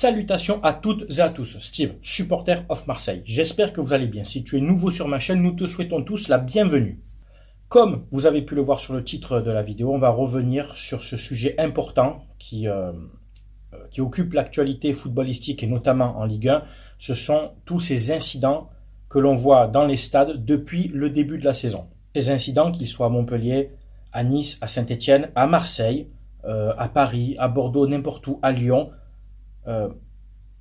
Salutations à toutes et à tous, Steve, supporter of Marseille. J'espère que vous allez bien. Si tu es nouveau sur ma chaîne, nous te souhaitons tous la bienvenue. Comme vous avez pu le voir sur le titre de la vidéo, on va revenir sur ce sujet important qui occupe l'actualité footballistique et notamment en Ligue 1. Ce sont tous ces incidents que l'on voit dans les stades depuis le début de la saison. Ces incidents, qu'ils soient à Montpellier, à Nice, à Saint-Etienne, à Marseille, à Paris, à Bordeaux, n'importe où, à Lyon,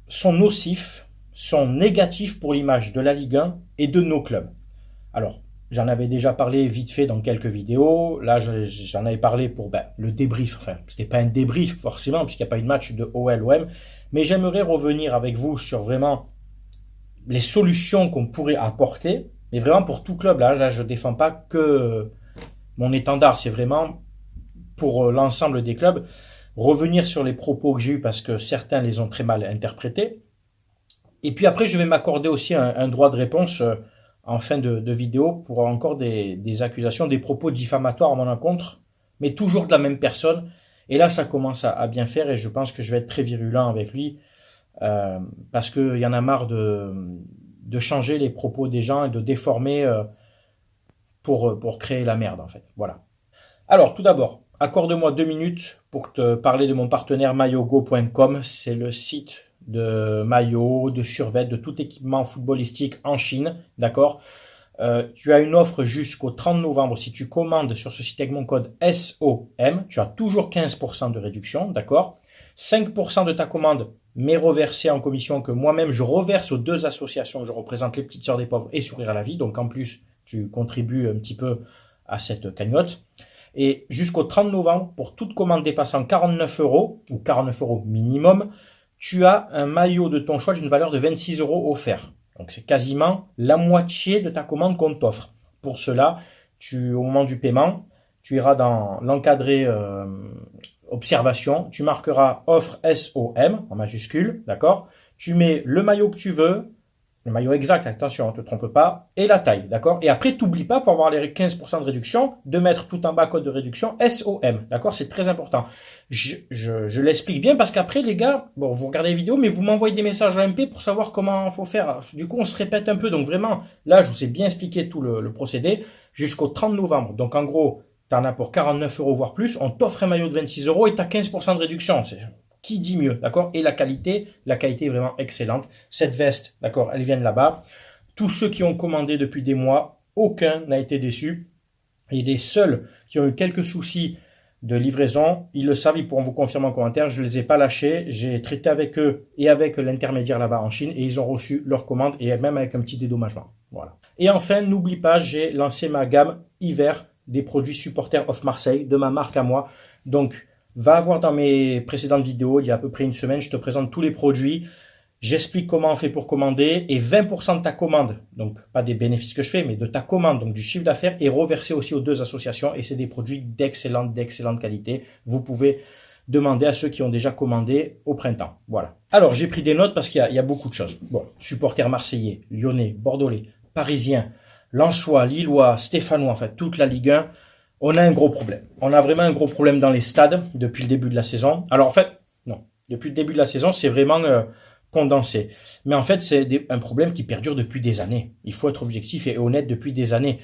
sont nocifs, sont négatifs pour l'image de la Ligue 1 et de nos clubs. Alors, j'en avais déjà parlé vite fait dans quelques vidéos. Là, j'en avais parlé pour le débrief. Enfin, c'était pas un débrief forcément, puisqu'il n'y a pas eu de match de OL-OM. Mais j'aimerais revenir avec vous sur vraiment les solutions qu'on pourrait apporter. Mais vraiment pour tout club. Là, je ne défends pas que mon étendard. C'est vraiment pour l'ensemble des clubs. Revenir sur les propos que j'ai eus parce que certains les ont très mal interprétés. Et puis après, je vais m'accorder aussi un droit de réponse en fin de vidéo pour encore des accusations, des propos diffamatoires à mon encontre, mais toujours de la même personne. Et là, ça commence à bien faire et je pense que je vais être très virulent avec lui parce qu'il y en a marre de changer les propos des gens et de déformer pour créer la merde en fait. Voilà. Alors, tout d'abord, accorde-moi 2 minutes pour te parler de mon partenaire maillotgo.com. C'est le site de maillots, de survêtements, de tout équipement footballistique en Chine, d'accord. Tu as une offre jusqu'au 30 novembre. Si tu commandes sur ce site avec mon code SOM, tu as toujours 15% de réduction, d'accord. 5% de ta commande m'est reversé en commission que moi-même je reverse aux 2 associations que je représente, les Petites Sœurs des Pauvres et Sourire à la Vie. Donc en plus, tu contribues un petit peu à cette cagnotte. Et jusqu'au 30 novembre, pour toute commande dépassant 49 € ou 49 € minimum, tu as un maillot de ton choix d'une valeur de 26 € offert. Donc c'est quasiment la moitié de ta commande qu'on t'offre. Pour cela, au moment du paiement, tu iras dans l'encadré observation, tu marqueras offre SOM en majuscule, d'accord. Tu mets le maillot que tu veux, le maillot exact, attention, ne te trompe pas, et la taille, d'accord. Et après, t'oublie pas, pour avoir les 15% de réduction, de mettre tout en bas code de réduction SOM, d'accord. C'est très important. Je l'explique bien parce qu'après, les gars, bon, vous regardez les vidéos, mais vous m'envoyez des messages en MP pour savoir comment faut faire. Du coup, on se répète un peu. Donc vraiment, là, je vous ai bien expliqué tout le procédé jusqu'au 30 novembre. Donc en gros, tu en as pour 49 € voire plus. On t'offre un maillot de 26 € et tu as 15% de réduction. Qui dit mieux, d'accord. Et la qualité est vraiment excellente. Cette veste, d'accord, elle vient de là-bas. Tous ceux qui ont commandé depuis des mois, aucun n'a été déçu. Et les seuls qui ont eu quelques soucis de livraison, ils le savent, ils pourront vous confirmer en commentaire. Je ne les ai pas lâchés. J'ai traité avec eux et avec l'intermédiaire là-bas en Chine et ils ont reçu leur commande et même avec un petit dédommagement. Voilà. Et enfin, n'oublie pas, j'ai lancé ma gamme hiver des produits Supporter of Marseille de ma marque à moi. Donc, va voir dans mes précédentes vidéos, il y a à peu près une semaine, je te présente tous les produits. J'explique comment on fait pour commander et 20% de ta commande, donc pas des bénéfices que je fais, mais de ta commande, donc du chiffre d'affaires, est reversé aussi aux 2 associations et c'est des produits d'excellente qualité. Vous pouvez demander à ceux qui ont déjà commandé au printemps. Voilà. Alors, j'ai pris des notes parce qu'il y a beaucoup de choses. Bon, supporters marseillais, lyonnais, bordelais, parisiens, lensois, lillois, stéphanois, en fait, toute la Ligue 1. On a un gros problème. On a vraiment un gros problème dans les stades depuis le début de la saison. Alors en fait, non. Depuis le début de la saison, c'est vraiment condensé. Mais en fait, c'est un problème qui perdure depuis des années. Il faut être objectif et honnête depuis des années.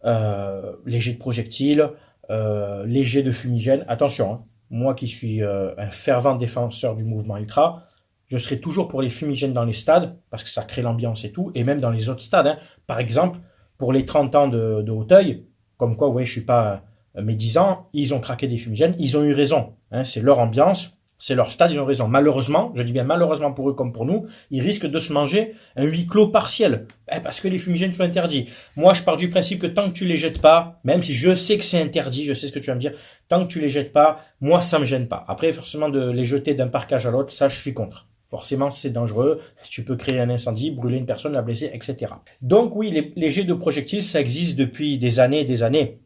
Les jets de projectiles, les jets de fumigène. Attention, hein, moi qui suis un fervent défenseur du mouvement ultra, je serai toujours pour les fumigènes dans les stades parce que ça crée l'ambiance et tout. Et même dans les autres stades. Hein. Par exemple, pour les 30 ans de Hauteuil, comme quoi, ouais, je suis pas médisant, ils ont craqué des fumigènes, ils ont eu raison. Hein, c'est leur ambiance, c'est leur stade, ils ont raison. Malheureusement, je dis bien malheureusement pour eux comme pour nous, ils risquent de se manger un huis clos partiel, parce que les fumigènes sont interdits. Moi, je pars du principe que tant que tu les jettes pas, même si je sais que c'est interdit, je sais ce que tu vas me dire, tant que tu les jettes pas, moi, ça me gêne pas. Après, forcément, de les jeter d'un parkage à l'autre, ça, je suis contre. Forcément, c'est dangereux, tu peux créer un incendie, brûler une personne, la blesser, etc. Donc oui, les jets de projectiles, ça existe depuis des années et des années.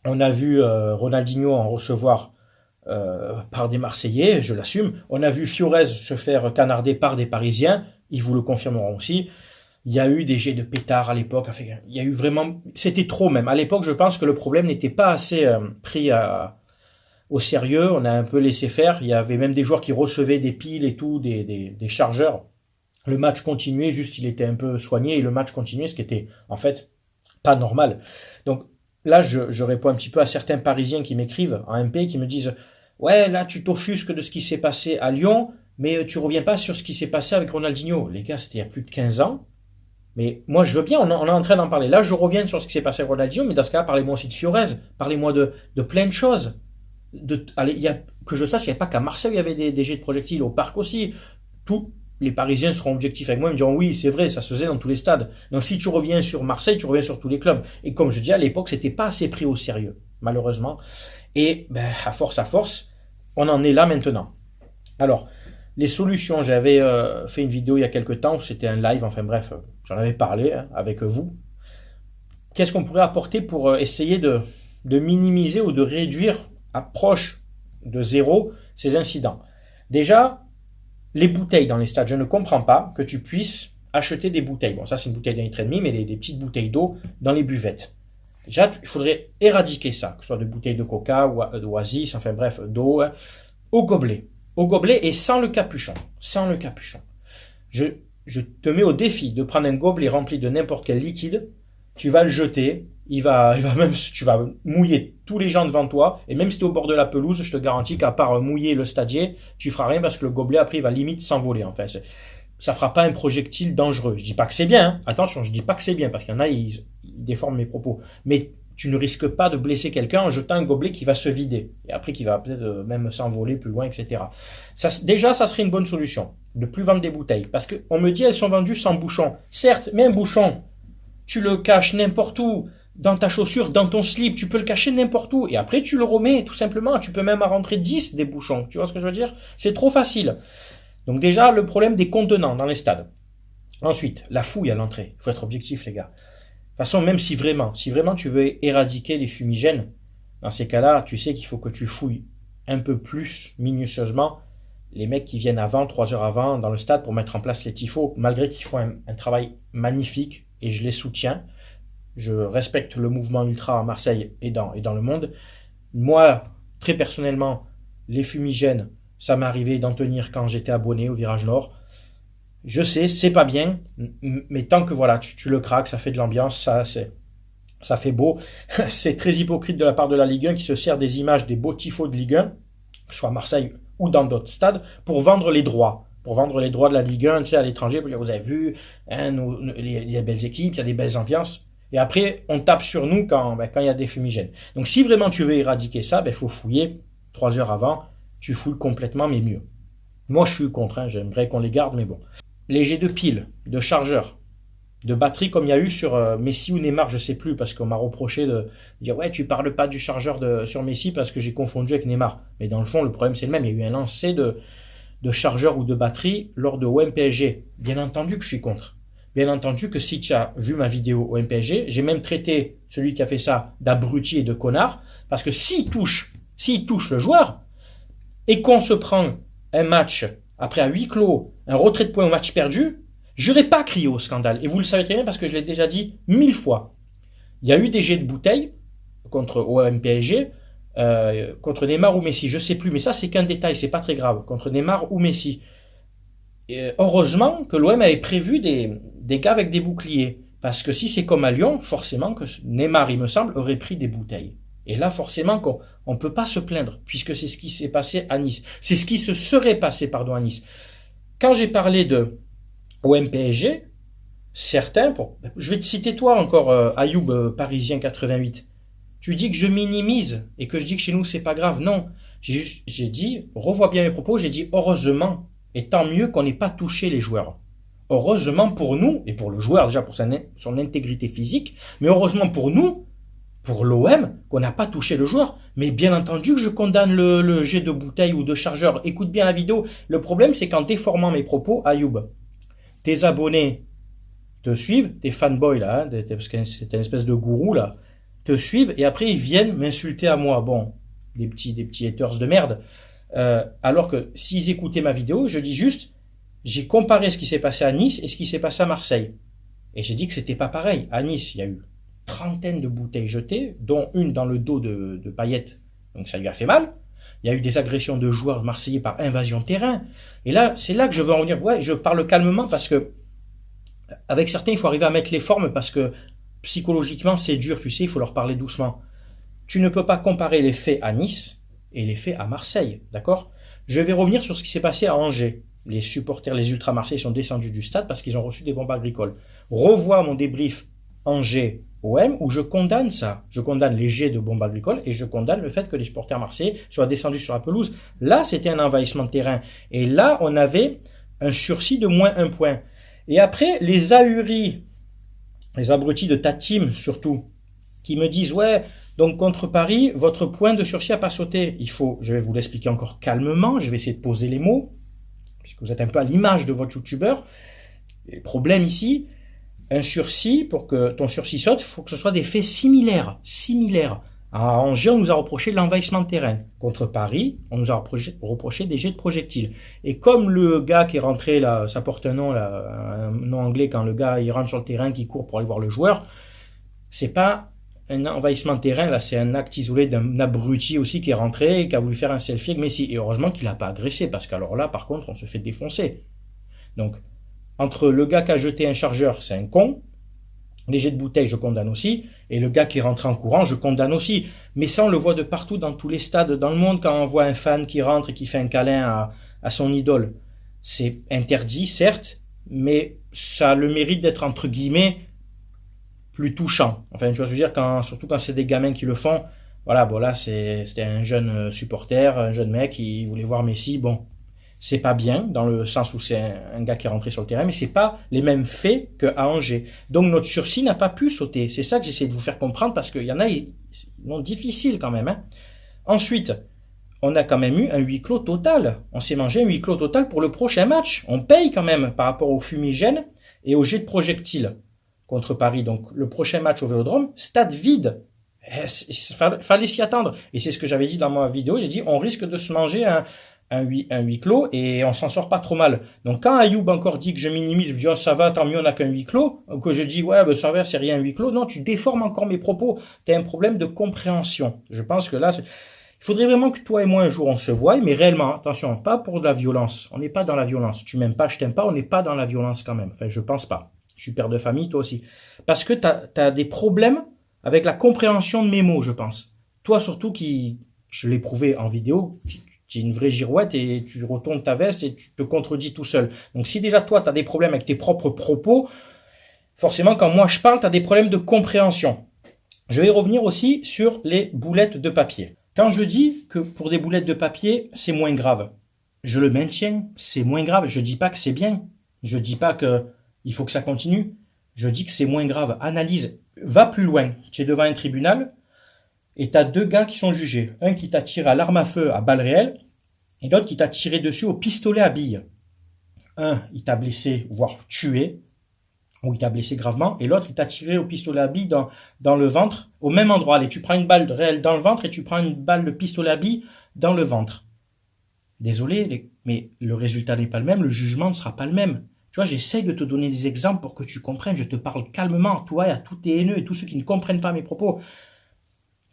On a vu Ronaldinho en recevoir par des Marseillais, je l'assume. On a vu Fiorez se faire canarder par des Parisiens, ils vous le confirmeront aussi. Il y a eu des jets de pétards à l'époque, enfin, il y a eu vraiment... C'était trop même. À l'époque, je pense que le problème n'était pas assez pris au sérieux, on a un peu laissé faire. Il y avait même des joueurs qui recevaient des piles et tout, des chargeurs. Le match continuait, juste il était un peu soigné et le match continuait, ce qui était en fait pas normal. Donc là, je réponds un petit peu à certains Parisiens qui m'écrivent en MP, qui me disent « Ouais, là tu t'offusques de ce qui s'est passé à Lyon, mais tu reviens pas sur ce qui s'est passé avec Ronaldinho. » Les gars, c'était il y a plus de 15 ans. Mais moi, je veux bien, on est en train d'en parler. Là, je reviens sur ce qui s'est passé avec Ronaldinho, mais dans ce cas-là, parlez-moi aussi de Fiorez, parlez-moi de plein de choses. Allez, que je sache, il n'y a pas qu'à Marseille, il y avait des jets de projectiles, au parc aussi. Tous les Parisiens seront objectifs avec moi, ils me diront oui, c'est vrai, ça se faisait dans tous les stades. Donc si tu reviens sur Marseille, tu reviens sur tous les clubs. Et comme je dis, à l'époque, c'était pas assez pris au sérieux, malheureusement. Et ben, à force, on en est là maintenant. Alors, les solutions, j'avais fait une vidéo il y a quelques temps, c'était un live, enfin bref, j'en avais parlé avec vous. Qu'est-ce qu'on pourrait apporter pour essayer de minimiser ou de réduire à proche de zéro ces incidents? Déjà, les bouteilles dans les stades, je ne comprends pas que tu puisses acheter des bouteilles. Bon, ça c'est une bouteille d'un litre et demi, mais des petites bouteilles d'eau dans les buvettes. Déjà, il faudrait éradiquer ça, que ce soit des bouteilles de coca ou d'oasis, enfin bref, d'eau, au gobelet. Au gobelet et sans le capuchon. Sans le capuchon. Je te mets au défi de prendre un gobelet rempli de n'importe quel liquide, tu vas le jeter, tu vas mouiller tous les gens devant toi, et même si tu es au bord de la pelouse, je te garantis qu'à part mouiller le stadier, tu feras rien parce que le gobelet après il va limite s'envoler. Enfin, ça fera pas un projectile dangereux. Je dis pas que c'est bien, hein. Attention, je dis pas que c'est bien parce qu'il y en a ils déforment mes propos, mais tu ne risques pas de blesser quelqu'un en jetant un gobelet qui va se vider et après qui va peut-être même s'envoler plus loin, etc. Déjà, ça serait une bonne solution de plus vendre des bouteilles parce que on me dit elles sont vendues sans bouchon. Certes, mais un bouchon, tu le caches n'importe où, dans ta chaussure, dans ton slip, tu peux le cacher n'importe où. Et après, tu le remets, tout simplement. Tu peux même en rentrer 10 des bouchons. Tu vois ce que je veux dire? C'est trop facile. Donc déjà, le problème des contenants dans les stades. Ensuite, la fouille à l'entrée. Il faut être objectif, les gars. De toute façon, même si vraiment tu veux éradiquer les fumigènes, dans ces cas-là, tu sais qu'il faut que tu fouilles un peu plus minutieusement les mecs qui viennent avant, 3 heures avant, dans le stade pour mettre en place les tifos, malgré qu'ils font un travail magnifique et je les soutiens. Je respecte le mouvement ultra à Marseille et dans le monde. Moi, très personnellement, les fumigènes, ça m'est arrivé d'en tenir quand j'étais abonné au Virage Nord. Je sais, c'est pas bien, mais tant que voilà, tu le craques, ça fait de l'ambiance, ça fait beau. C'est très hypocrite de la part de la Ligue 1 qui se sert des images des beaux tifos de Ligue 1, que ce soit à Marseille ou dans d'autres stades, pour vendre les droits. Pour vendre les droits de la Ligue 1, tu sais, à l'étranger, vous avez vu, hein, il y a des belles équipes, il y a des belles ambiances. Et après, on tape sur nous quand il y a des fumigènes. Donc si vraiment tu veux éradiquer ça, il faut fouiller 3 heures avant. Tu fouilles complètement, mais mieux. Moi, je suis contre, hein, j'aimerais qu'on les garde, mais bon. Les jets de piles, de chargeurs, de batteries, comme il y a eu sur Messi ou Neymar, je sais plus, parce qu'on m'a reproché de dire « Ouais, tu parles pas du chargeur sur Messi parce que j'ai confondu avec Neymar. » Mais dans le fond, le problème, c'est le même. Il y a eu un lancer de chargeur ou de batterie lors de OM PSG. Bien entendu que je suis contre. Bien entendu que si tu as vu ma vidéo OM PSG, j'ai même traité celui qui a fait ça d'abruti et de connard, parce que s'il touche le joueur, et qu'on se prend un match après à huis clos, un retrait de points au match perdu, je n'aurais pas crié au scandale. Et vous le savez très bien parce que je l'ai déjà dit 1000 fois. Il y a eu des jets de bouteilles contre OM PSG, contre Neymar ou Messi, je sais plus, mais ça c'est qu'un détail, c'est pas très grave, contre Neymar ou Messi. Et heureusement que l'OM avait prévu des gars avec des boucliers, parce que si c'est comme à Lyon, forcément que Neymar, il me semble, aurait pris des bouteilles. Et là, forcément qu'on ne peut pas se plaindre, puisque c'est ce qui s'est passé à Nice. C'est ce qui se serait passé, à Nice. Quand j'ai parlé de OM PSG, certains, je vais te citer toi encore, Ayoub, Parisien 88, tu dis que je minimise et que je dis que chez nous c'est pas grave. Non, j'ai dit, revois bien mes propos, j'ai dit heureusement et tant mieux qu'on n'ait pas touché les joueurs. Heureusement pour nous et pour le joueur déjà pour son intégrité physique, mais heureusement pour nous, pour l'OM, qu'on n'a pas touché le joueur. Mais bien entendu que je condamne le jet de bouteille ou de chargeur. Écoute bien la vidéo. Le problème c'est qu'en déformant mes propos, Ayoub, tes abonnés te suivent, tes fanboys là, hein, parce que c'est une espèce de gourou là, te suivent et après ils viennent m'insulter à moi. Bon, des petits haters de merde. Alors que s'ils écoutaient ma vidéo, je dis juste, j'ai comparé ce qui s'est passé à Nice et ce qui s'est passé à Marseille. Et j'ai dit que c'était pas pareil. À Nice, il y a eu trentaine de bouteilles jetées, dont une dans le dos de Payet. Donc ça lui a fait mal. Il y a eu des agressions de joueurs marseillais par invasion de terrain. Et là, c'est là que je veux en venir. Ouais, je parle calmement parce que avec certains, il faut arriver à mettre les formes parce que psychologiquement, c'est dur, tu sais, il faut leur parler doucement. Tu ne peux pas comparer les faits à Nice et les faits à Marseille, d'accord? Je vais revenir sur ce qui s'est passé à Angers. Les supporters, les ultra-marseillais sont descendus du stade parce qu'ils ont reçu des bombes agricoles. Revois mon débrief Angers-OM où je condamne ça. Je condamne les jets de bombes agricoles et je condamne le fait que les supporters marseillais soient descendus sur la pelouse. Là, c'était un envahissement de terrain. Et là, on avait un sursis de moins 1 point. Et après, les ahuris, les abrutis de ta team surtout, qui me disent « Ouais, donc contre Paris, votre point de sursis n'a pas sauté. » Je vais vous l'expliquer encore calmement, je vais essayer de poser les mots, puisque vous êtes un peu à l'image de votre youtubeur. Le problème ici, un sursis, pour que ton sursis saute, il faut que ce soit des faits similaires. À Angers, on nous a reproché l'envahissement de terrain. Contre Paris, on nous a reproché des jets de projectiles. Et comme le gars qui est rentré, là, ça porte un nom anglais, quand le gars il rentre sur le terrain, qui court pour aller voir le joueur, c'est pas un envahissement de terrain, là, c'est un acte isolé d'un abruti aussi qui est rentré et qui a voulu faire un selfie avec Messi. Et heureusement qu'il n'a pas agressé, parce qu'alors là, par contre, on se fait défoncer. Donc, entre le gars qui a jeté un chargeur, c'est un con, les jets de bouteilles, je condamne aussi, et le gars qui est rentré en courant, je condamne aussi. Mais ça, on le voit de partout, dans tous les stades dans le monde, quand on voit un fan qui rentre et qui fait un câlin à son idole. C'est interdit, certes, mais ça a le mérite d'être, entre guillemets, plus touchant. Enfin, tu vois, je veux dire, surtout quand c'est des gamins qui le font, voilà, bon là, c'était un jeune supporter, un jeune mec qui voulait voir Messi, bon, c'est pas bien, dans le sens où c'est un gars qui est rentré sur le terrain, mais c'est pas les mêmes faits qu'à Angers. Donc notre sursis n'a pas pu sauter. C'est ça que j'essaie de vous faire comprendre, parce qu'il y en a, ils sont difficiles quand même. Hein. Ensuite, on a quand même eu un huis clos total. On s'est mangé un huis clos total pour le prochain match. On paye quand même par rapport aux fumigènes et aux jets de projectiles contre Paris. Donc le prochain match au Vélodrome, stade vide. Fallait s'y attendre. Et c'est ce que j'avais dit dans ma vidéo. J'ai dit, on risque de se manger un huis clos et on s'en sort pas trop mal. Donc quand Ayoub encore dit que je minimise, je dis oh, ça va, tant mieux on a qu'un huis clos, ou que je dis ouais ben, ça va, c'est rien un huis clos, non, tu déformes encore mes propos, tu as un problème de compréhension. Je pense que là, il faudrait vraiment que toi et moi un jour on se voie, mais réellement, attention, pas pour de la violence, on n'est pas dans la violence, tu m'aimes pas, je t'aime pas, on n'est pas dans la violence quand même, enfin je pense pas, je suis père de famille, toi aussi, parce que tu as des problèmes avec la compréhension de mes mots, je pense. Toi surtout qui, je l'ai prouvé en vidéo, tu es une vraie girouette et tu retournes ta veste et tu te contredis tout seul. Donc si déjà toi, tu as des problèmes avec tes propres propos, forcément quand moi je parle, tu as des problèmes de compréhension. Je vais revenir aussi sur les boulettes de papier. Quand je dis que pour des boulettes de papier, c'est moins grave, je le maintiens, c'est moins grave. Je dis pas que c'est bien, je dis pas que il faut que ça continue, je dis que c'est moins grave. Analyse, va plus loin. Tu es devant un tribunal, et tu as 2 gars qui sont jugés. Un qui t'a tiré à l'arme à feu à balles réelles et l'autre qui t'a tiré dessus au pistolet à billes. Un, il t'a blessé, voire tué, ou il t'a blessé gravement, et l'autre, il t'a tiré au pistolet à billes dans le ventre, au même endroit. Allez, tu prends une balle réelle dans le ventre et tu prends une balle de pistolet à billes dans le ventre. Désolé, mais le résultat n'est pas le même, le jugement ne sera pas le même. Tu vois, j'essaye de te donner des exemples pour que tu comprennes. Je te parle calmement, toi et à tous tes haineux et tous ceux qui ne comprennent pas mes propos.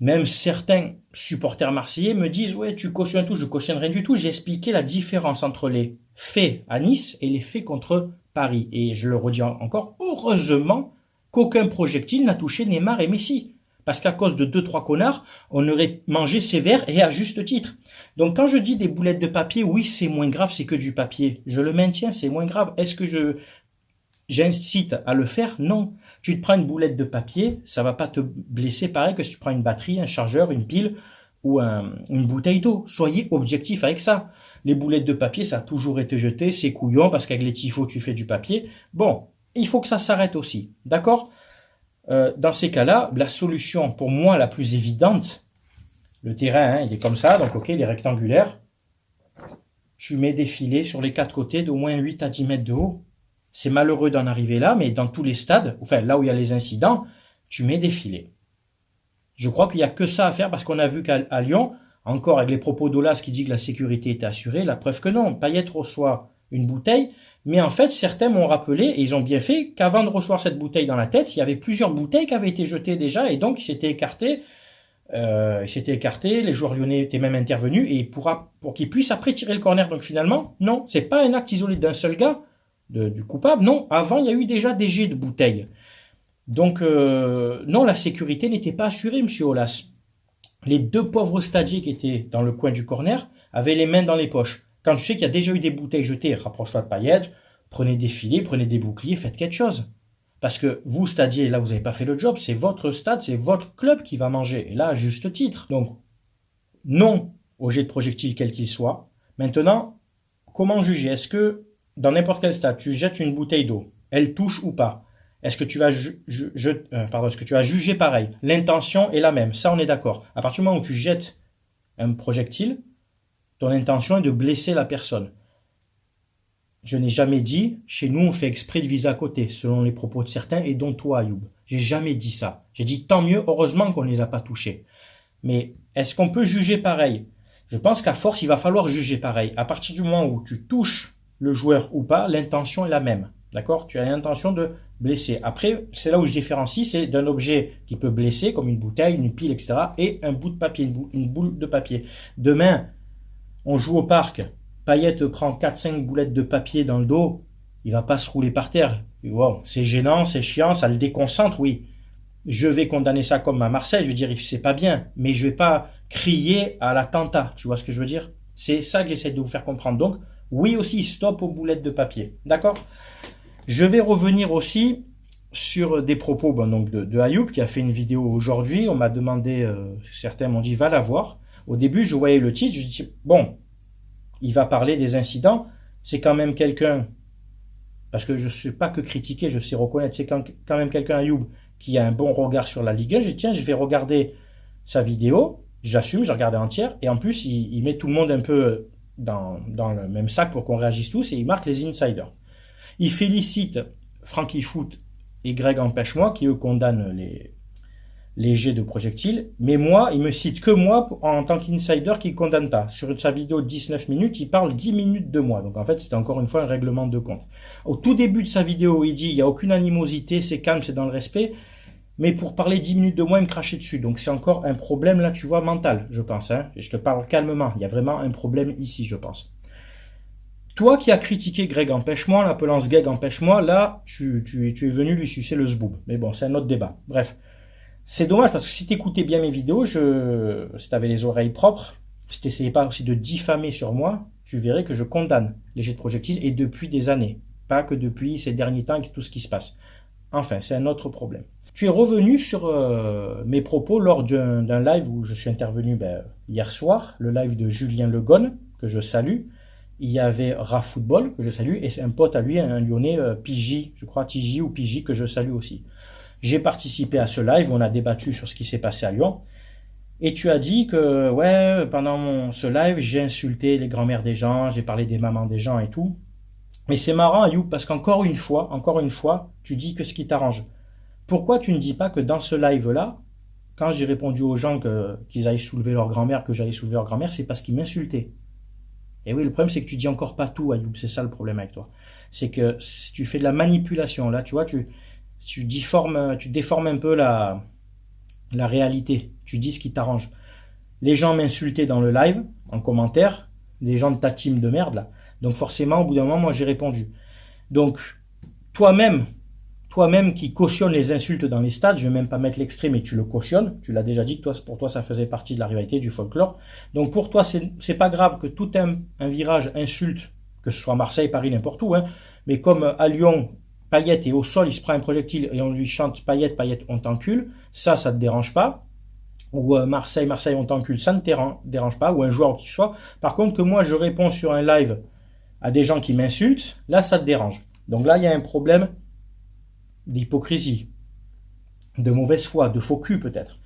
Même certains supporters marseillais me disent « Ouais, tu cautionnes tout, je cautionne rien du tout. » J'ai expliqué la différence entre les faits à Nice et les faits contre Paris. Et je le redis encore, heureusement qu'aucun projectile n'a touché Neymar et Messi. Parce qu'à cause de 2-3 connards, on aurait mangé sévère et à juste titre. Donc quand je dis des boulettes de papier, oui, c'est moins grave, c'est que du papier. Je le maintiens, c'est moins grave. Est-ce que j'incite à le faire? Non. Tu te prends une boulette de papier, ça va pas te blesser pareil que si tu prends une batterie, un chargeur, une pile ou une bouteille d'eau. Soyez objectif avec ça. Les boulettes de papier, ça a toujours été jeté, c'est couillon parce qu'avec les tifos, tu fais du papier. Bon, il faut que ça s'arrête aussi. D'accord? Dans ces cas-là, la solution pour moi la plus évidente, le terrain, hein, il est comme ça, donc ok, il est rectangulaire. Tu mets des filets sur les 4 côtés d'au moins 8 à 10 mètres de haut. C'est malheureux d'en arriver là, mais dans tous les stades, enfin là où il y a les incidents, tu mets des filets. Je crois qu'il n'y a que ça à faire parce qu'on a vu qu'à Lyon, encore avec les propos d'Olas qui dit que la sécurité était assurée, la preuve que non. Payet reçoit une bouteille, mais en fait certains m'ont rappelé, et ils ont bien fait, qu'avant de recevoir cette bouteille dans la tête, il y avait plusieurs bouteilles qui avaient été jetées déjà, et donc il s'était écarté Il s'était écarté, les joueurs lyonnais étaient même intervenus et pour qu'ils puissent après tirer le corner. Donc finalement, non, c'est pas un acte isolé d'un seul gars, du coupable. Non, avant il y a eu déjà des jets de bouteilles. Donc non, la sécurité n'était pas assurée, monsieur Aulas. Les deux pauvres stadiers qui étaient dans le coin du corner avaient les mains dans les poches. Quand tu sais qu'il y a déjà eu des bouteilles jetées, rapproche-toi de Payet, prenez des filets, prenez des boucliers, faites quelque chose. Parce que vous, stadier, là, vous n'avez pas fait le job, c'est votre stade, c'est votre club qui va manger. Et là, à juste titre. Donc, non au jet de projectile quel qu'il soit. Maintenant, comment juger? Est-ce que, dans n'importe quel stade, tu jettes une bouteille d'eau, elle touche ou pas? Est-ce que tu vas est-ce que tu vas juger pareil? L'intention est la même, ça on est d'accord. À partir du moment où tu jettes un projectile, ton intention est de blesser la personne. Je n'ai jamais dit, chez nous on fait exprès de viser à côté, selon les propos de certains, et dont toi Ayoub. J'ai jamais dit ça. J'ai dit tant mieux, heureusement qu'on ne les a pas touchés. Mais est-ce qu'on peut juger pareil? Je pense qu'à force, il va falloir juger pareil. À partir du moment où tu touches le joueur ou pas, l'intention est la même. D'accord? Tu as l'intention de blesser. Après, c'est là où je différencie, c'est d'un objet qui peut blesser, comme une bouteille, une pile, etc., et un bout de papier, une boule de papier. Demain, on joue au parc, Payet prend 4-5 boulettes de papier dans le dos, il va pas se rouler par terre. Wow, c'est gênant, c'est chiant, ça le déconcentre, oui. Je vais condamner ça comme à Marseille, je vais dire c'est pas bien, mais je vais pas crier à l'attentat, tu vois ce que je veux dire? C'est ça que j'essaie de vous faire comprendre. Donc, oui aussi, stop aux boulettes de papier, d'accord? Je vais revenir aussi sur des propos donc de Ayoub qui a fait une vidéo aujourd'hui. On m'a demandé, certains m'ont dit va la voir. Au début, je voyais le titre, je dis bon, il va parler des incidents. C'est quand même quelqu'un, parce que je ne sais pas que critiquer, je sais reconnaître, c'est quand même quelqu'un, Ayoub, qui a un bon regard sur la Ligue 1. Je dis tiens, je vais regarder sa vidéo. J'assume, j'ai regardé entière. Et en plus, il met tout le monde un peu dans le même sac pour qu'on réagisse tous et il marque les insiders. Il félicite Frankie Foot et Greg Empêche-moi qui eux condamnent les jets de projectiles. Mais moi, il me cite que moi en tant qu'insider qui ne condamne pas. Sur sa vidéo de 19 minutes, il parle 10 minutes de moi. Donc en fait, c'était encore une fois un règlement de compte. Au tout début de sa vidéo, il dit il n'y a aucune animosité, c'est calme, c'est dans le respect. Mais pour parler 10 minutes de moi, il me crachait dessus. Donc c'est encore un problème là, tu vois, mental, je pense. Hein. Et je te parle calmement. Il y a vraiment un problème ici, je pense. Toi qui as critiqué Greg Empêche-moi, l'appelant Greg Empêche-moi, là, tu es venu lui sucer le zboob. Mais bon, c'est un autre débat. Bref. C'est dommage parce que si tu écoutais bien mes vidéos, si tu avais les oreilles propres, si tu n'essayais pas aussi de diffamer sur moi, tu verrais que je condamne les jets de projectiles et depuis des années. Pas que depuis ces derniers temps et tout ce qui se passe. Enfin, c'est un autre problème. Tu es revenu sur mes propos lors d'un live où je suis intervenu hier soir, le live de Julien Legonne, que je salue. Il y avait Raf Football, que je salue, et un pote à lui, un Lyonnais, Pigi, je crois Tigi ou Pigi, que je salue aussi. J'ai participé à ce live, on a débattu sur ce qui s'est passé à Lyon, et tu as dit que, ouais, pendant ce live, j'ai insulté les grands-mères des gens, j'ai parlé des mamans des gens et tout. Mais c'est marrant, Ayoub, parce qu'encore une fois, tu dis que ce qui t'arrange. Pourquoi tu ne dis pas que dans ce live-là, quand j'ai répondu aux gens qu'ils aillent soulever leur grand-mère, que j'allais soulever leur grand-mère, c'est parce qu'ils m'insultaient. Et oui, le problème, c'est que tu dis encore pas tout, Ayoub. C'est ça le problème avec toi. C'est que si tu fais de la manipulation, là, tu vois, tu déformes un peu la réalité. Tu dis ce qui t'arrange. Les gens m'insultaient dans le live, en commentaire, les gens de ta team de merde, là. Donc forcément, au bout d'un moment, moi, j'ai répondu. Donc, toi-même qui cautionne les insultes dans les stades, je vais même pas mettre l'extrait, mais tu le cautionnes. Tu l'as déjà dit que pour toi, ça faisait partie de la rivalité, du folklore. Donc pour toi, c'est pas grave que tout un virage insulte, que ce soit Marseille, Paris, n'importe où, hein. Mais comme à Lyon, Payet est au sol, il se prend un projectile et on lui chante Payet, on t'encule, ça te dérange pas. Ou Marseille, on t'encule, ça ne te dérange pas, ou un joueur qui soit. Par contre, que moi, je réponds sur un live à des gens qui m'insultent, là, ça te dérange. Donc là, il y a un problème d'hypocrisie, de mauvaise foi, de faux cul peut-être.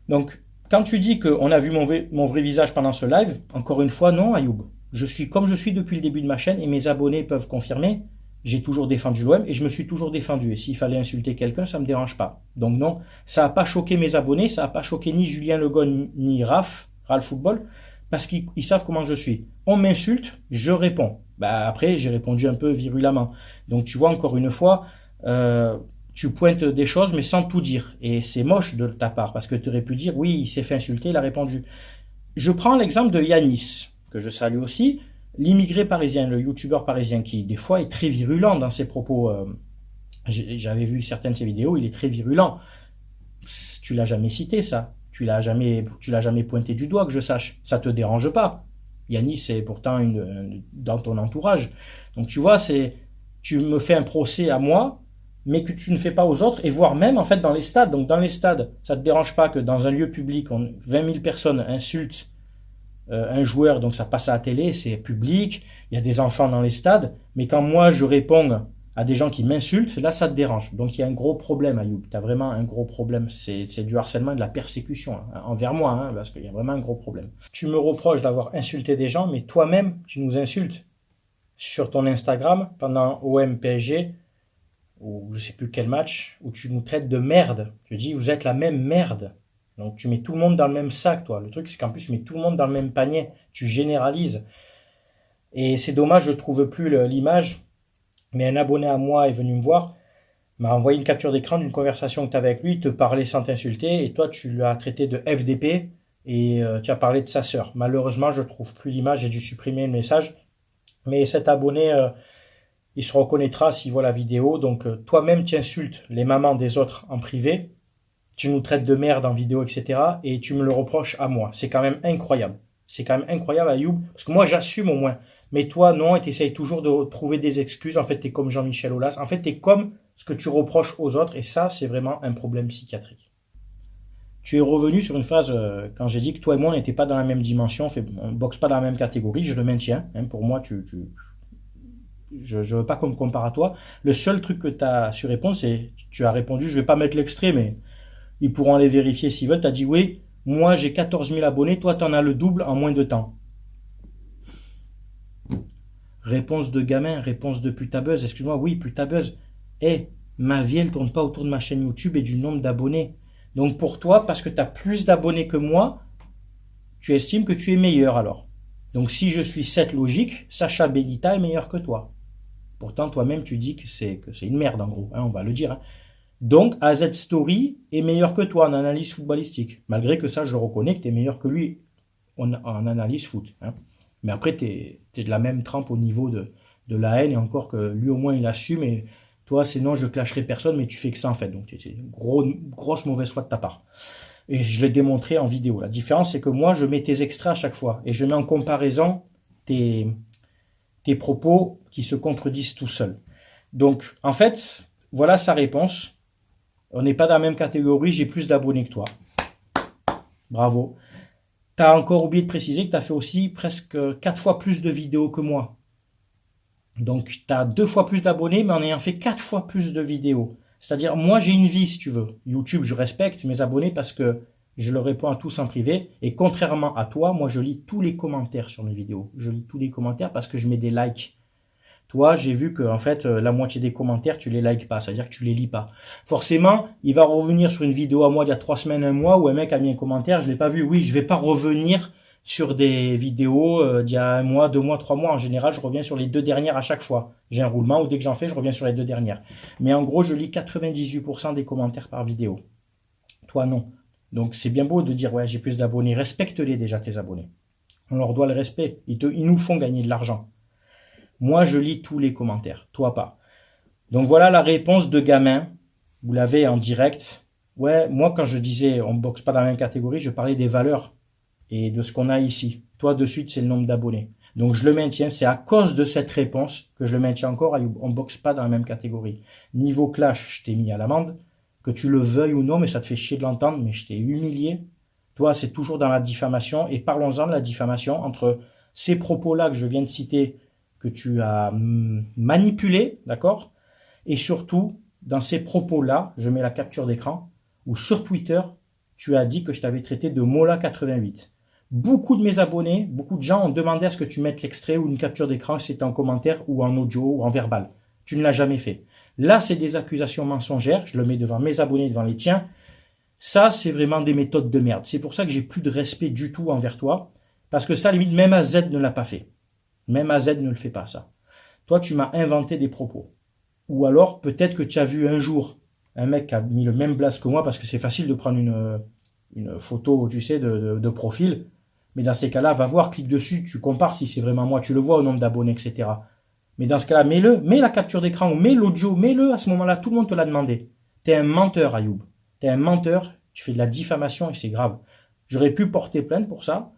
Donc, quand tu dis qu'on a vu mon vrai visage pendant ce live, encore une fois, non, Ayoub. Je suis comme je suis depuis le début de ma chaîne et mes abonnés peuvent confirmer, j'ai toujours défendu l'OM et je me suis toujours défendu. Et s'il fallait insulter quelqu'un, ça ne me dérange pas. Donc non, ça n'a pas choqué mes abonnés, ça n'a pas choqué ni Julien Legonne ni Raf Football, parce qu'ils savent comment je suis. On m'insulte, je réponds. Après, j'ai répondu un peu virulemment. Donc tu vois, encore une fois, tu pointes des choses mais sans tout dire. Et c'est moche de ta part parce que tu aurais pu dire oui, il s'est fait insulter, il a répondu. Je prends l'exemple de Yanis, que je salue aussi, l'immigré parisien, le youtubeur parisien qui des fois est très virulent dans ses propos. J'avais vu certaines de ses vidéos, il est très virulent. Tu l'as jamais cité ça, tu l'as jamais pointé du doigt que je sache. Ça te dérange pas. Yanis c'est pourtant dans ton entourage. Donc tu vois, tu me fais un procès à moi, mais que tu ne fais pas aux autres, et voire même en fait dans les stades. Donc dans les stades, ça te dérange pas que dans un lieu public, 20 000 personnes insultent un joueur, donc ça passe à la télé, c'est public, il y a des enfants dans les stades, mais quand moi je réponds à des gens qui m'insultent, là ça te dérange. Donc il y a un gros problème, Ayoub, tu as vraiment un gros problème, c'est du harcèlement et de la persécution envers moi, parce qu'il y a vraiment un gros problème. Tu me reproches d'avoir insulté des gens, mais toi-même tu nous insultes sur ton Instagram pendant OM PSG, ou je sais plus quel match, où tu nous traites de merde. Tu dis vous êtes la même merde. Donc tu mets tout le monde dans le même sac, toi. Le truc c'est qu'en plus tu mets tout le monde dans le même panier. Tu généralises. Et c'est dommage, je ne trouve plus l'image. Mais un abonné à moi est venu me voir, m'a envoyé une capture d'écran d'une conversation que tu avais avec lui, il te parlait sans t'insulter, et toi tu l'as traité de FDP, et tu as parlé de sa sœur. Malheureusement, je ne trouve plus l'image, j'ai dû supprimer le message. Mais cet abonné, il se reconnaîtra s'il voit la vidéo. Donc toi-même tu insultes les mamans des autres en privé, tu nous traites de merde en vidéo, etc. Et tu me le reproches à moi. C'est quand même incroyable. C'est quand même incroyable, Ayoub, parce que moi j'assume au moins. Mais toi, non, et tu essayes toujours de trouver des excuses. En fait, tu es comme Jean-Michel Aulas. En fait, tu es comme ce que tu reproches aux autres. Et ça, c'est vraiment un problème psychiatrique. Tu es revenu sur une phrase quand j'ai dit que toi et moi, on n'était pas dans la même dimension. On ne boxe pas dans la même catégorie. Je le maintiens. Pour moi, je ne veux pas qu'on me compare à toi. Le seul truc que tu as su répondre, c'est tu as répondu, je ne vais pas mettre l'extrait, mais ils pourront aller vérifier s'ils veulent. Tu as dit oui, moi j'ai 14 000 abonnés, toi tu en as le double en moins de temps. Réponse de gamin, réponse de putabeuse. Excuse-moi, oui, putabeuse. Ma vie, elle tourne pas autour de ma chaîne YouTube et du nombre d'abonnés. Donc pour toi, parce que tu as plus d'abonnés que moi, tu estimes que tu es meilleur alors. Donc si je suis cette logique, Sacha Benita est meilleur que toi. Pourtant, toi-même, tu dis que c'est une merde, en gros. On va le dire. Donc, AZ Story est meilleur que toi en analyse footballistique. Malgré que ça, je reconnais que tu es meilleur que lui en analyse foot. Mais après, tu es de la même trempe au niveau de la haine. Et encore que lui, au moins, il assume. Et toi, sinon, je clasherai personne, mais tu fais que ça, en fait. Donc, c'est une grosse mauvaise foi de ta part. Et je l'ai démontré en vidéo. La différence, c'est que moi, je mets tes extraits à chaque fois. Et je mets en comparaison tes propos qui se contredisent tout seuls. Donc, en fait, voilà sa réponse. On n'est pas dans la même catégorie, j'ai plus d'abonnés que toi. Bravo. Tu as encore oublié de préciser que tu as fait aussi presque 4 fois plus de vidéos que moi. Donc, tu as 2 fois plus d'abonnés, mais en ayant fait 4 fois plus de vidéos. C'est-à-dire, moi, j'ai une vie, si tu veux. YouTube, je respecte mes abonnés parce que je leur réponds à tous en privé. Et contrairement à toi, moi, je lis tous les commentaires sur mes vidéos. Je lis tous les commentaires parce que je mets des likes. Toi, j'ai vu que en fait, la moitié des commentaires, tu les likes pas. C'est-à-dire que tu les lis pas. Forcément, il va revenir sur une vidéo à moi il y a 3 semaines, un mois, où un mec a mis un commentaire, je l'ai pas vu. Oui, je vais pas revenir sur des vidéos d'il y a 1 mois, 2 mois, 3 mois. En général, je reviens sur les 2 dernières à chaque fois. J'ai un roulement où dès que j'en fais, je reviens sur les 2 dernières. Mais en gros, je lis 98% des commentaires par vidéo. Toi, non. Donc, c'est bien beau de dire, ouais, j'ai plus d'abonnés. Respecte-les déjà, tes abonnés. On leur doit le respect. Ils nous font gagner de l'argent. Moi, je lis tous les commentaires. Toi, pas. Donc, voilà la réponse de gamin. Vous l'avez en direct. Ouais, moi, quand je disais on ne boxe pas dans la même catégorie, je parlais des valeurs et de ce qu'on a ici. Toi, de suite, c'est le nombre d'abonnés. Donc, je le maintiens. C'est à cause de cette réponse que je le maintiens encore. On ne boxe pas dans la même catégorie. Niveau clash, je t'ai mis à l'amende. Que tu le veuilles ou non, mais ça te fait chier de l'entendre, mais je t'ai humilié. Toi, c'est toujours dans la diffamation. Et parlons-en de la diffamation entre ces propos-là que je viens de citer, que tu as manipulé, d'accord? Et surtout, dans ces propos-là, je mets la capture d'écran, où sur Twitter, tu as dit que je t'avais traité de Mola88. Beaucoup de mes abonnés, beaucoup de gens ont demandé à ce que tu mettes l'extrait ou une capture d'écran, si c'était en commentaire ou en audio ou en verbal. Tu ne l'as jamais fait. Là, c'est des accusations mensongères. Je le mets devant mes abonnés, devant les tiens. Ça, c'est vraiment des méthodes de merde. C'est pour ça que j'ai plus de respect du tout envers toi. Parce que ça, limite, même AZ ne l'a pas fait. Même AZ ne le fait pas, ça. Toi, tu m'as inventé des propos. Ou alors, peut-être que tu as vu un jour un mec qui a mis le même blaze que moi, parce que c'est facile de prendre une photo, tu sais, de profil. Mais dans ces cas-là, va voir, clique dessus, tu compares si c'est vraiment moi, tu le vois au nombre d'abonnés, etc. Mais dans ce cas-là, mets-le, mets la capture d'écran ou mets l'audio, mets-le, à ce moment-là, tout le monde te l'a demandé. T'es un menteur, Ayoub. T'es un menteur, tu fais de la diffamation et c'est grave. J'aurais pu porter plainte pour ça.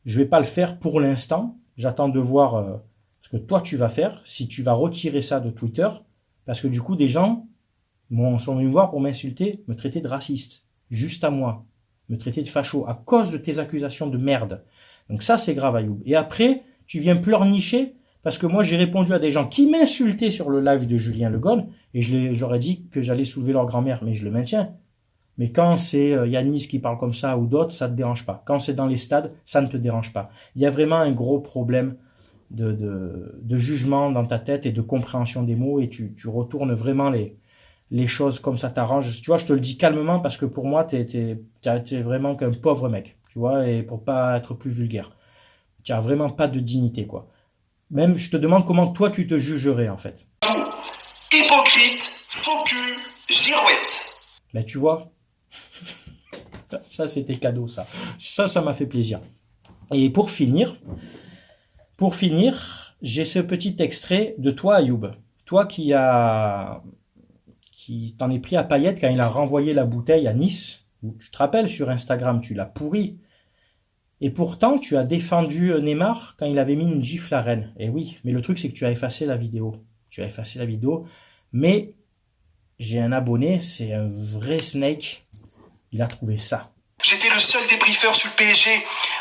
Je vais pas le faire pour l'instant. J'attends de voir ce que toi tu vas faire, si tu vas retirer ça de Twitter, parce que du coup, des gens sont venus me voir pour m'insulter, me traiter de raciste, juste à moi, me traiter de facho, à cause de tes accusations de merde. Donc ça, c'est grave, Ayoub. Et après, tu viens pleurnicher, parce que moi, j'ai répondu à des gens qui m'insultaient sur le live de Julien Le Gone, et je leur ai dit que j'allais soulever leur grand-mère, mais je le maintiens. Mais quand c'est Yanis qui parle comme ça ou d'autres, ça te dérange pas. Quand c'est dans les stades, ça ne te dérange pas. Il y a vraiment un gros problème de jugement dans ta tête et de compréhension des mots, et tu retournes vraiment les choses comme ça t'arrange. Tu vois, je te le dis calmement parce que pour moi, t'es vraiment qu'un pauvre mec, tu vois, et pour pas être plus vulgaire. Tu as vraiment pas de dignité, quoi. Même, je te demande comment toi tu te jugerais, en fait. Hypocrite, faux cul, girouette. Ben, tu vois, ça c'était cadeau, ça. Ça m'a fait plaisir. Et pour finir, j'ai ce petit extrait de toi, Ayoub. Toi qui t'en es pris à Payet quand il a renvoyé la bouteille à Nice. Tu te rappelles, sur Instagram, tu l'as pourri. Et pourtant, tu as défendu Neymar quand il avait mis une gifle à Rennes. Et oui, mais le truc, c'est que tu as effacé la vidéo. Mais j'ai un abonné, c'est un vrai snake. Il a trouvé ça. J'étais le seul débriefeur sur le PSG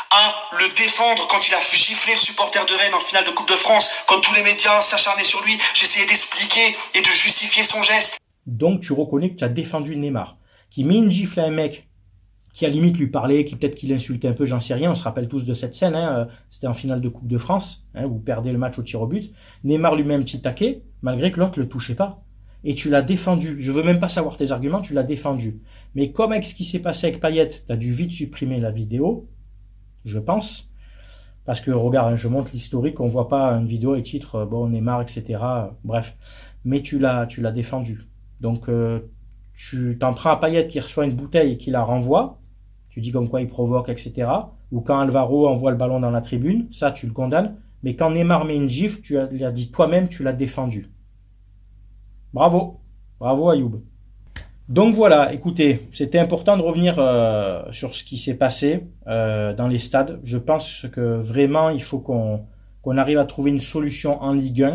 à le défendre quand il a giflé le supporter de Rennes en finale de Coupe de France, quand tous les médias s'acharnaient sur lui. J'essayais d'expliquer et de justifier son geste. Donc tu reconnais que tu as défendu Neymar, qui met une gifle à un mec qui à limite lui parlait, qui peut-être qu'il l'insultait un peu, j'en sais rien, on se rappelle tous de cette scène, hein, c'était en finale de Coupe de France, hein, vous perdez le match au tir au but, Neymar lui met un petit taquet, malgré que l'autre le touchait pas. Et tu l'as défendu, je veux même pas savoir tes arguments, tu l'as défendu. Mais comme avec ce qui s'est passé avec Payet, tu as dû vite supprimer la vidéo, je pense, parce que regarde, hein, je montre l'historique, on voit pas une vidéo avec titre, bon Neymar, etc. Bref, mais tu l'as défendu. Donc tu t'en prends à Payet qui reçoit une bouteille et qui la renvoie, tu dis comme quoi il provoque, etc. Ou quand Alvaro envoie le ballon dans la tribune, ça tu le condamnes. Mais quand Neymar met une gifle, tu l'as dit toi-même, tu l'as défendu. Bravo, bravo Ayoub. Donc voilà, écoutez, c'était important de revenir sur ce qui s'est passé dans les stades. Je pense que vraiment il faut qu'on arrive à trouver une solution en Ligue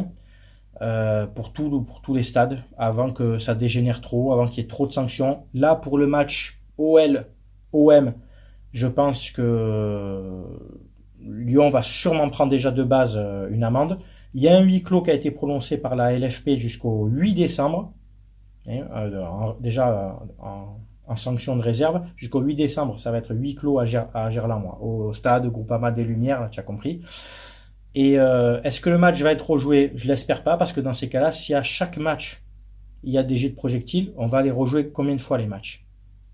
1 pour tous les stades avant que ça dégénère trop, avant qu'il y ait trop de sanctions. Là pour le match OM, je pense que Lyon va sûrement prendre déjà de base une amende. Il y a un huis clos qui a été prononcé par la LFP jusqu'au 8 décembre. Déjà en sanction de réserve. Jusqu'au 8 décembre, ça va être huis clos à Gerland, au stade Groupama des Lumières, là, tu as compris. Et est-ce que le match va être rejoué? Je l'espère pas, parce que dans ces cas-là, si à chaque match, il y a des jets de projectiles, on va les rejouer combien de fois les matchs?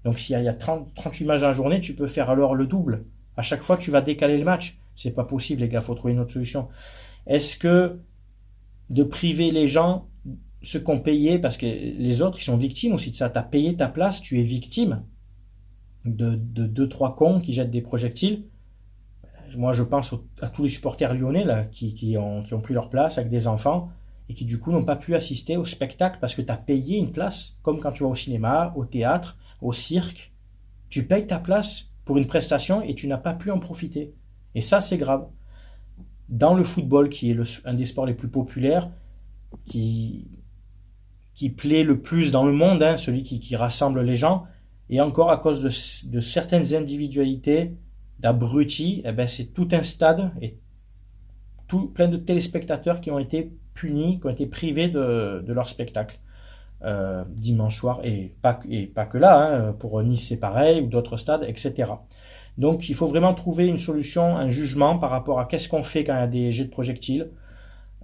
Donc s'il y a 38 matchs dans la journée, tu peux faire alors le double. À chaque fois, tu vas décaler le match. C'est pas possible, les gars, faut trouver une autre solution. Est-ce que de priver les gens, ceux qui ont payé, parce que les autres, ils sont victimes aussi de ça. Tu as payé ta place, tu es victime de 2-3 cons qui jettent des projectiles. Moi, je pense à tous les supporters lyonnais là, qui ont pris leur place avec des enfants et qui du coup n'ont pas pu assister au spectacle parce que tu as payé une place, comme quand tu vas au cinéma, au théâtre, au cirque. Tu payes ta place pour une prestation et tu n'as pas pu en profiter. Et ça, c'est grave. Dans le football, qui est un des sports les plus populaires, qui plaît le plus dans le monde, hein, celui qui rassemble les gens, et encore à cause de certaines individualités, d'abrutis, eh ben c'est tout un stade et plein de téléspectateurs qui ont été punis, qui ont été privés de leur spectacle dimanche soir, et pas que là, hein, pour Nice c'est pareil, ou d'autres stades, etc. Donc il faut vraiment trouver une solution, un jugement par rapport à qu'est-ce qu'on fait quand il y a des jets de projectiles.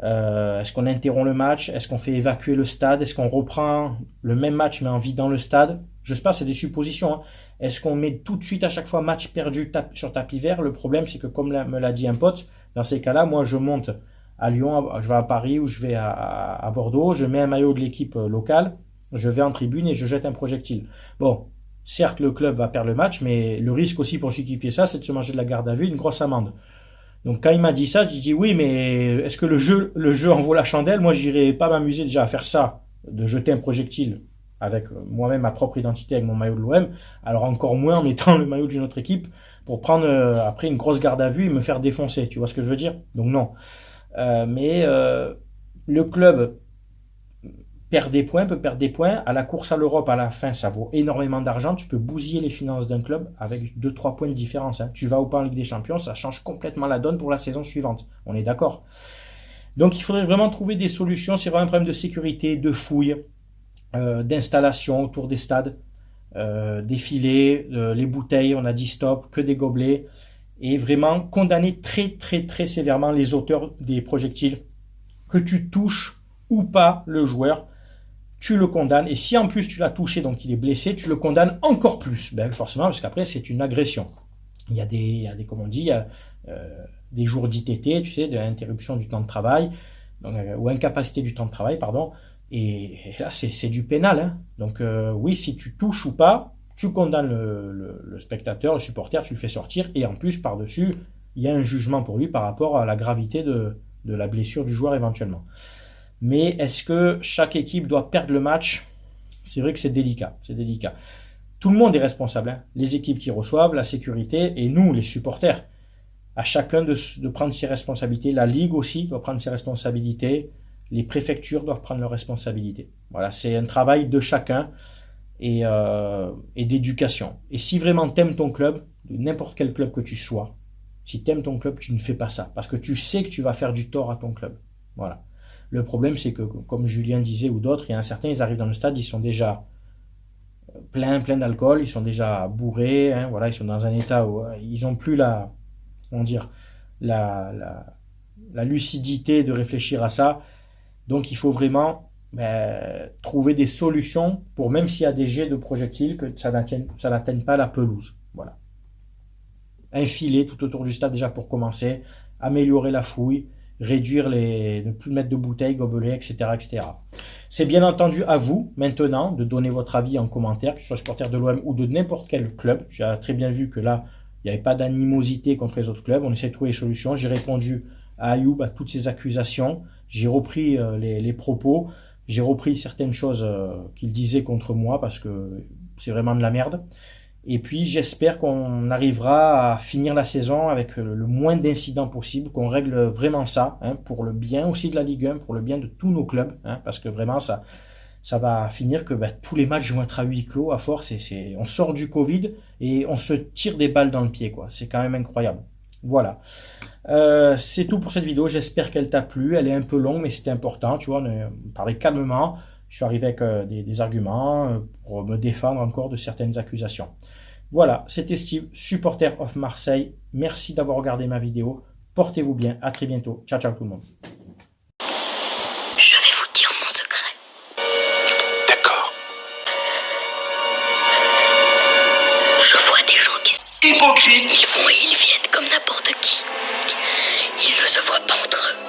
Est-ce qu'on interrompt le match? Est-ce qu'on fait évacuer le stade? Est-ce qu'on reprend le même match mais en vide dans le stade? Je sais pas, c'est des suppositions, hein. Est-ce qu'on met tout de suite à chaque fois match perdu sur tapis vert? Le problème, c'est que comme me l'a dit un pote, dans ces cas-là, moi je monte à Lyon, je vais à Paris ou je vais à Bordeaux, je mets un maillot de l'équipe locale, je vais en tribune et je jette un projectile. Bon, certes, le club va perdre le match, mais le risque aussi pour celui qui fait ça, c'est de se manger de la garde à vue, une grosse amende. Donc quand il m'a dit ça, j'ai dit oui, mais est-ce que le jeu en vaut la chandelle? Moi, j'irais pas m'amuser déjà à faire ça, de jeter un projectile avec moi-même ma propre identité avec mon maillot de l'OM, alors encore moins en mettant le maillot d'une autre équipe pour prendre après une grosse garde à vue et me faire défoncer. Tu vois ce que je veux dire? Donc non. Mais le club peut perdre des points. À la course à l'Europe, à la fin, ça vaut énormément d'argent. Tu peux bousiller les finances d'un club avec 2-3 points de différence. Hein. Tu vas ou pas en Ligue des Champions, ça change complètement la donne pour la saison suivante. On est d'accord. Donc il faudrait vraiment trouver des solutions. C'est vraiment un problème de sécurité, de fouilles, d'installation autour des stades, des filets, les bouteilles, on a dit stop, que des gobelets. Et vraiment condamner très très très sévèrement les auteurs des projectiles. Que tu touches ou pas le joueur, tu le condamnes, et si en plus tu l'as touché, donc il est blessé, tu le condamnes encore plus, ben forcément, parce qu'après c'est une agression. Il y a des comme on dit, des jours d'ITT, tu sais, de l'interruption du temps de travail, donc, ou incapacité du temps de travail, pardon, et là c'est du pénal, hein. Donc oui, si tu touches ou pas, tu condamnes le spectateur, le supporter, tu le fais sortir, et en plus, par-dessus, il y a un jugement pour lui par rapport à la gravité de la blessure du joueur éventuellement. Mais est-ce que chaque équipe doit perdre le match? C'est vrai que c'est délicat. C'est délicat. Tout le monde est responsable. Hein. Les équipes qui reçoivent, la sécurité et nous, les supporters. À chacun de prendre ses responsabilités. La Ligue aussi doit prendre ses responsabilités. Les préfectures doivent prendre leurs responsabilités. Voilà, c'est un travail de chacun et d'éducation. Et si vraiment t'aimes ton club, n'importe quel club que tu sois, si t'aimes ton club, tu ne fais pas ça. Parce que tu sais que tu vas faire du tort à ton club. Voilà. Le problème, c'est que, comme Julien disait ou d'autres, il y en a certains, ils arrivent dans le stade, ils sont déjà pleins d'alcool, ils sont déjà bourrés, hein, voilà, ils sont dans un état où ils n'ont plus la lucidité de réfléchir à ça. Donc, il faut vraiment trouver des solutions pour, même s'il y a des jets de projectiles, que ça n'atteigne pas la pelouse. Voilà. Un filet tout autour du stade déjà pour commencer, améliorer la fouille, réduire ne plus mettre de bouteilles, gobelets, etc., etc. C'est bien entendu à vous, maintenant, de donner votre avis en commentaire, que ce soit supporter de l'OM ou de n'importe quel club. Tu as très bien vu que là, il n'y avait pas d'animosité contre les autres clubs. On essaie de trouver des solutions. J'ai répondu à Ayoub, à toutes ces accusations. J'ai repris les propos. J'ai repris certaines choses qu'il disait contre moi parce que c'est vraiment de la merde. Et puis j'espère qu'on arrivera à finir la saison avec le moins d'incidents possible, qu'on règle vraiment ça, hein, pour le bien aussi de la Ligue 1, pour le bien de tous nos clubs, hein, parce que vraiment ça va finir que tous les matchs vont être à huis clos à force. On sort du Covid et on se tire des balles dans le pied, quoi. C'est quand même incroyable. Voilà. C'est tout pour cette vidéo. J'espère qu'elle t'a plu. Elle est un peu longue, mais c'était important. Tu vois, on parlait calmement. Je suis arrivé avec des arguments pour me défendre encore de certaines accusations. Voilà, c'était Steve, supporter of Marseille. Merci d'avoir regardé ma vidéo. Portez-vous bien. À très bientôt. Ciao, ciao tout le monde. Je vais vous dire mon secret. D'accord. Je vois des gens qui sont Hypocrite. Ils vont et ils viennent comme n'importe qui. Ils ne se voient pas entre eux.